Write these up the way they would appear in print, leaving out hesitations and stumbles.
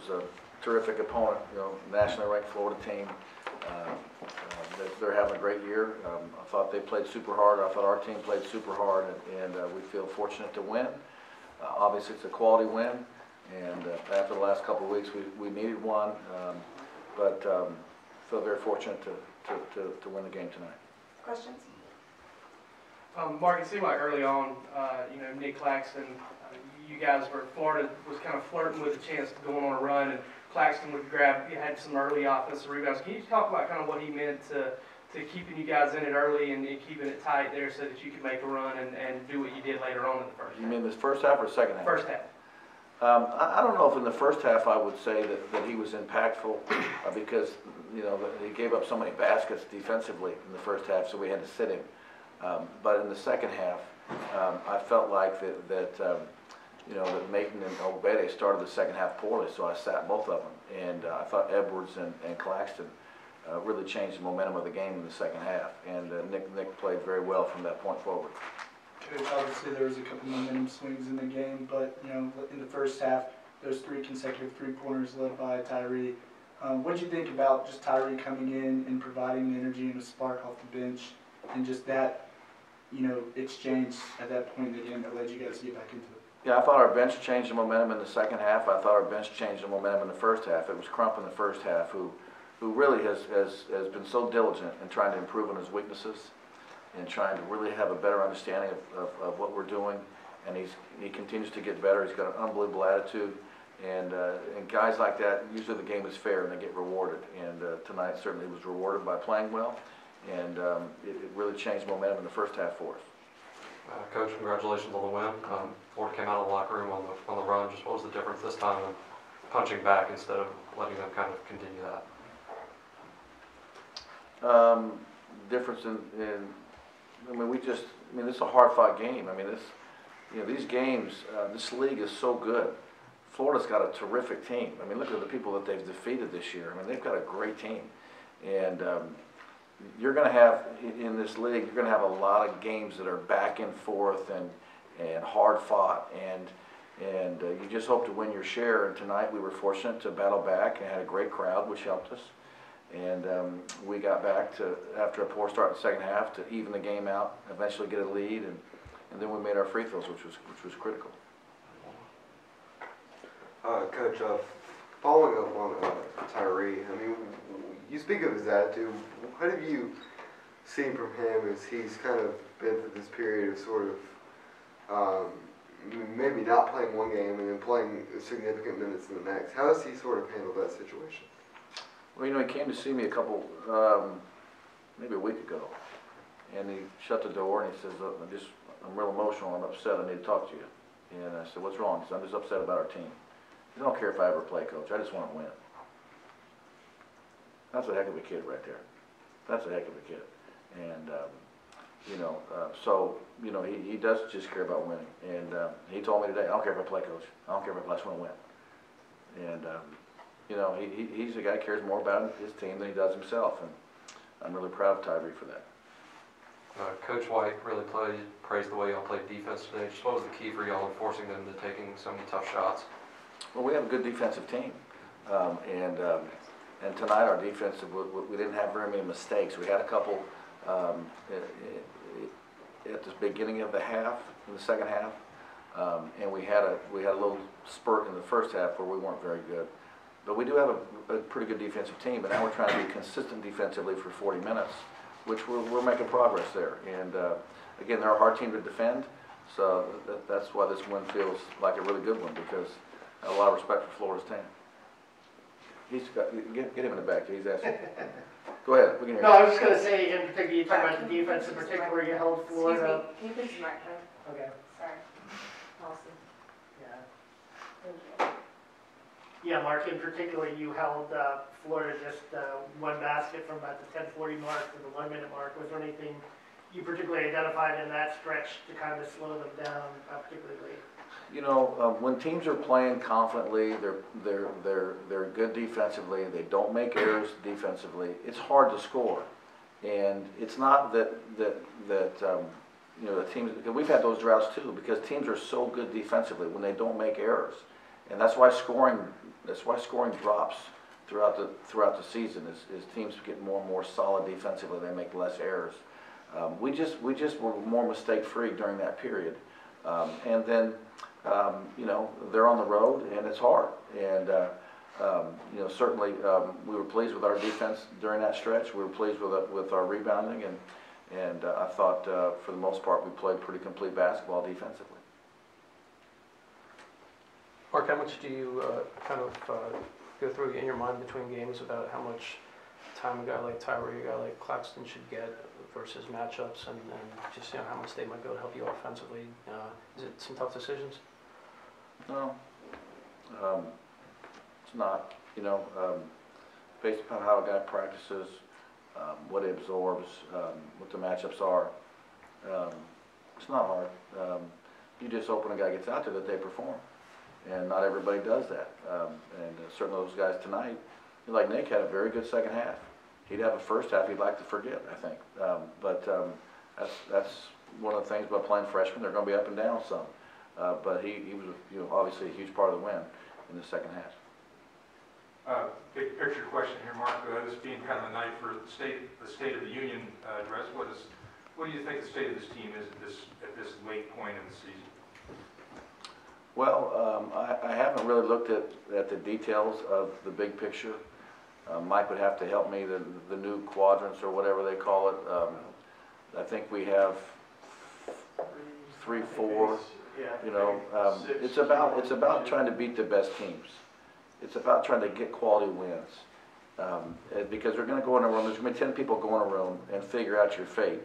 is a terrific opponent, nationally ranked Florida team. They're having a great year. I thought they played super hard. I thought our team played super hard, and we feel fortunate to win. Obviously, it's a quality win, and after the last couple of weeks, we needed one, but feel very fortunate to win the game tonight. Questions? Mark, it seemed like early on, Nick Claxton, you guys Florida was kind of flirting with a chance of going on a run, and Claxton would had some early offensive rebounds. Can you talk about kind of what he meant to keeping you guys in it early and keeping it tight there so that you could make a run and do what you did later on in the first half? You mean this first half or second half? First half. I don't know if in the first half I would say that he was impactful because, he gave up so many baskets defensively in the first half, so we had to sit him. But in the second half, I felt like that Maton and Obede started the second half poorly, so I sat both of them. And I thought Edwards and Claxton really changed the momentum of the game in the second half. And Nick played very well from that point forward. Coach, obviously there was a couple momentum swings in the game, but in the first half, those 3 consecutive three-pointers led by Tyree. What did you think about just Tyree coming in and providing the energy and a spark off the bench, and just that, exchange at that point in the game that led you guys to get back into it? Yeah, I thought our bench changed the momentum in the second half. I thought our bench changed the momentum in the first half. It was Crump in the first half who really has been so diligent in trying to improve on his weaknesses and trying to really have a better understanding of what we're doing. And he continues to get better. He's got an unbelievable attitude. And guys like that, usually the game is fair and they get rewarded. And tonight certainly was rewarded by playing well. And it really changed momentum in the first half for us. Coach, congratulations on the win. Florida came out of the locker room on the run. Just what was the difference this time in punching back instead of letting them kind of continue that? Difference in this is a hard-fought game. These games, this league is so good. Florida's got a terrific team. Look at the people that they've defeated this year. They've got a great team. And you're going to have, in this league, you're going to have a lot of games that are back and forth and hard fought, and you just hope to win your share. And tonight we were fortunate to battle back and had a great crowd, which helped us. And we got back to, after a poor start in the second half, to even the game out, eventually get a lead, and then we made our free throws, which was critical. Coach, following up on Tyree, you speak of his attitude. What have you seen from him as he's kind of been through this period of sort of maybe not playing one game and then playing significant minutes in the next? How has he sort of handled that situation? Well, he came to see me maybe a week ago, and he shut the door and he says, "Look, I'm real emotional. I'm upset. I need to talk to you." And I said, "What's wrong?" He said, "I'm just upset about our team. I don't care if I ever play, Coach. I just want to win." That's a heck of a kid right there. That's a heck of a kid. And, he does just care about winning. And he told me today, "I don't care if I play, Coach. I don't care if I play, I just want to win." And, he's a guy who cares more about his team than he does himself. And I'm really proud of Tyree for that. Coach White really praised the way y'all played defense today. Just what was the key for y'all in forcing them to taking so many tough shots? Well, we have a good defensive team. And tonight our defense, we didn't have very many mistakes. We had a couple at the beginning of the half, in the second half, and we had a little spurt in the first half where we weren't very good. But we do have a pretty good defensive team, but now we're trying to be consistent defensively for 40 minutes, which we're making progress there. And again, they're a hard team to defend, so that's why this win feels like a really good one, because I have a lot of respect for Florida's team. Get him in the back. He's asking. Go ahead. We can hear No, I was just going to say, in particular, you talk about the defense in particular, you held Florida. Excuse me, can you please mark him? Okay. Sorry. Awesome. Yeah. Thank you. Yeah, Mark, in particular, you held Florida just one basket from about the 10:40 mark to the 1 minute mark. Was there anything you particularly identified in that stretch to kind of slow them down, particularly? When teams are playing confidently, they're good defensively. They don't make errors defensively. It's hard to score, and it's not that the teams. Because we've had those droughts too. Because teams are so good defensively when they don't make errors, And that's why scoring drops throughout the season, is teams get more and more solid defensively, they make less errors. We just were more mistake-free during that period. And then, you know, they're on the road, and it's hard. And, you know, certainly we were pleased with our defense during that stretch. We were pleased with our rebounding, and I thought for the most part we played pretty complete basketball defensively. Mark, how much do you kind of go through in your mind between games about how much time a guy like Tyree, a guy like Claxton should get versus matchups, and just, you know, how much they might be able to help you offensively? Is it some tough decisions? No, it's not. You know, based upon how a guy practices, what he absorbs, what the matchups are, it's not hard. You just hope when a guy gets out there that they perform, and not everybody does that. Certainly those guys tonight, like Nick, had a very good second half. He'd have a first half he'd like to forget, I think. That's one of the things about playing freshmen. They're going to be up and down some. But he was, you know, obviously a huge part of the win in the second half. Big picture question here, Mark. This being kind of the night for the State of the Union address. What do you think the state of this team is at this late point in the season? Well, I haven't really looked at the details of the big picture. Mike would have to help me, the new quadrants or whatever they call it. I think we have 3, 4. You know, it's about trying to beat the best teams. It's about trying to get quality wins. Because they're going to go in a room, there's going to be 10 people go in a room and figure out your fate.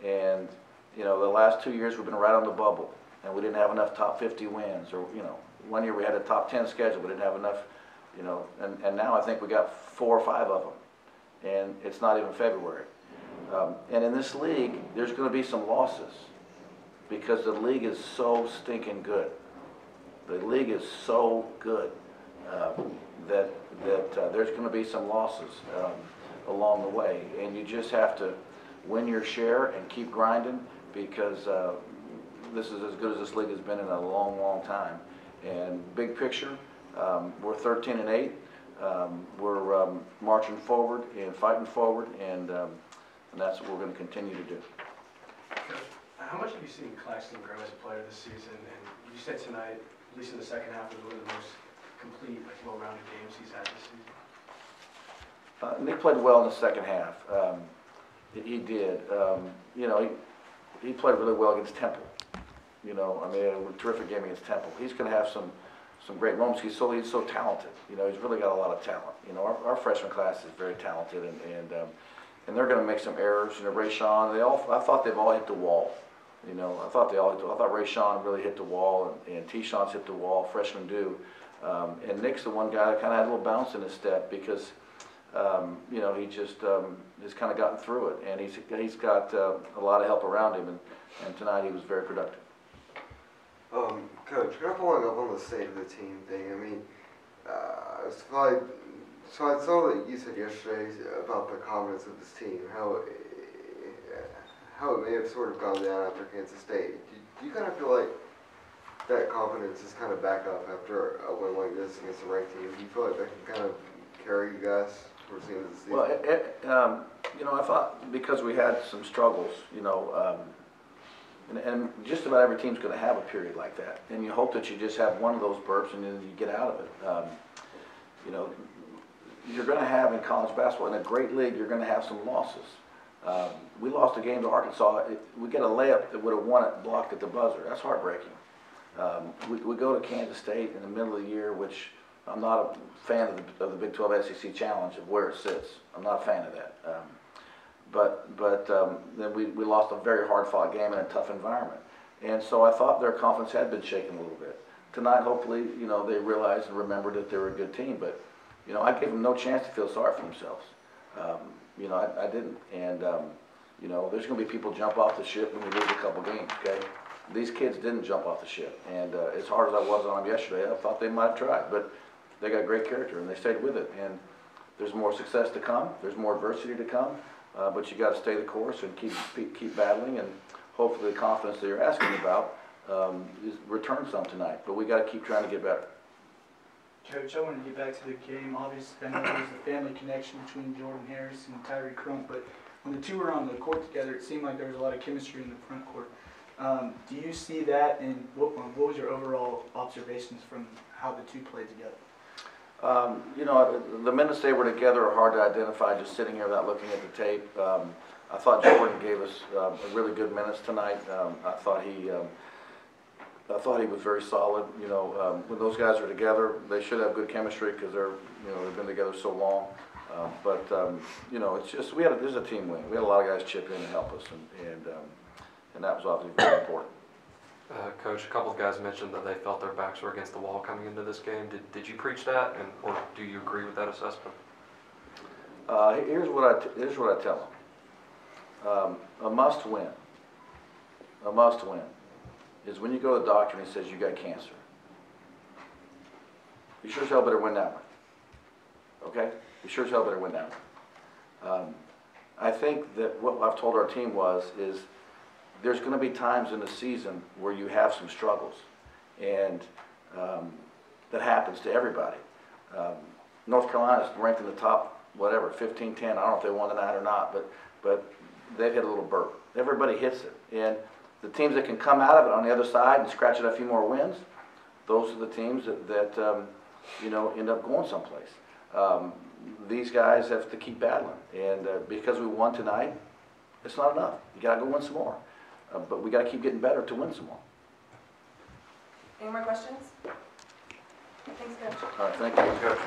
And, you know, the last 2 years we've been right on the bubble, and we didn't have enough top 50 wins. Or, you know, one year we had a top 10 schedule, we didn't have enough, you know, and now I think we got 4 or 5 of them. And it's not even February. And in this league, there's going to be some losses, because the league is so stinking good. The league is so good that there's going to be some losses along the way, and you just have to win your share and keep grinding, because this is as good as this league has been in a long, long time. And big picture, we're 13-8. We're marching forward and fighting forward, and that's what we're going to continue to do. How much have you seen Claxton grow as a player this season? And you said tonight, at least in the second half, was one of the most complete, like, well-rounded games he's had this season. Nick played well in the second half. He did. You know, he played really well against Temple. You know, I mean, a terrific game against Temple. He's going to have some great moments. He's so talented. You know, he's really got a lot of talent. You know, our freshman class is very talented, and they're going to make some errors. You know, Rayshawn, I thought they've all hit the wall. You know, I thought Rayshawn really hit the wall, and T-Shaw's hit the wall. Freshmen do. And Nick's the one guy that kind of had a little bounce in his step, because you know, he just has kind of gotten through it, and he's got a lot of help around him, and tonight he was very productive. Coach, kind of following up on the state of the team thing. I mean, so I saw that you said yesterday about the confidence of this team, how it may have sort of gone down after Kansas State. Do you kind of feel like that confidence is kind of back up after a win like this against a ranked team? Do you feel like that can kind of carry you guys towards the end of the season? Well, you know, I thought because we had some struggles, you know, and just about every team's going to have a period like that, and you hope that you just have one of those burps and then you get out of it. You know, you're going to have in college basketball, in a great league, you're going to have some losses. We lost a game to Arkansas. We get a layup that would have won it, blocked at the buzzer. That's heartbreaking. We go to Kansas State in the middle of the year, which I'm not a fan of the Big 12 SEC Challenge, of where it sits. I'm not a fan of that. Then we lost a very hard-fought game in a tough environment. And so I thought their confidence had been shaken a little bit. Tonight, hopefully, you know, they realized and remembered that they were a good team. But, you know, I gave them no chance to feel sorry for themselves. You know, I didn't. And, you know, there's going to be people jump off the ship when we lose a couple games, okay? These kids didn't jump off the ship. And as hard as I was on them yesterday, I thought they might have tried. But they got great character, and they stayed with it. And there's more success to come. There's more adversity to come. But you got to stay the course and keep battling, and hopefully the confidence that you're asking about returns some tonight. But we got to keep trying to get better. Coach, I want to get back to the game. Obviously, I know there's a family connection between Jordan Harris and Tyree Crump, but when the two were on the court together, it seemed like there was a lot of chemistry in the front court. Do you see that, and what was your overall observations from how the two played together? You know, the minutes they were together are hard to identify just sitting here without looking at the tape. I thought Jordan gave us a really good minutes tonight. I thought he was very solid. You know, when those guys are together, they should have good chemistry because they've been together so long. You know, it's just this is a team win. We had a lot of guys chip in and help us, and that was obviously very important. Coach, a couple of guys mentioned that they felt their backs were against the wall coming into this game. Did you preach that, or do you agree with that assessment? Here's what I tell them. A must win is when you go to the doctor and he says you got cancer. You sure as hell better win that one. Okay? You sure as hell better win that one. I think that what I've told our team is there's going to be times in the season where you have some struggles, and that happens to everybody. North Carolina's ranked in the top, 15-10. I don't know if they won tonight or not, but they've hit a little burp. Everybody hits it, and the teams that can come out of it on the other side and scratch it a few more wins, those are the teams that end up going someplace. These guys have to keep battling, and because we won tonight, it's not enough. You got to go win some more. But we got to keep getting better to win some more. Any more questions? Thanks, Coach. All right, thank you. Coach.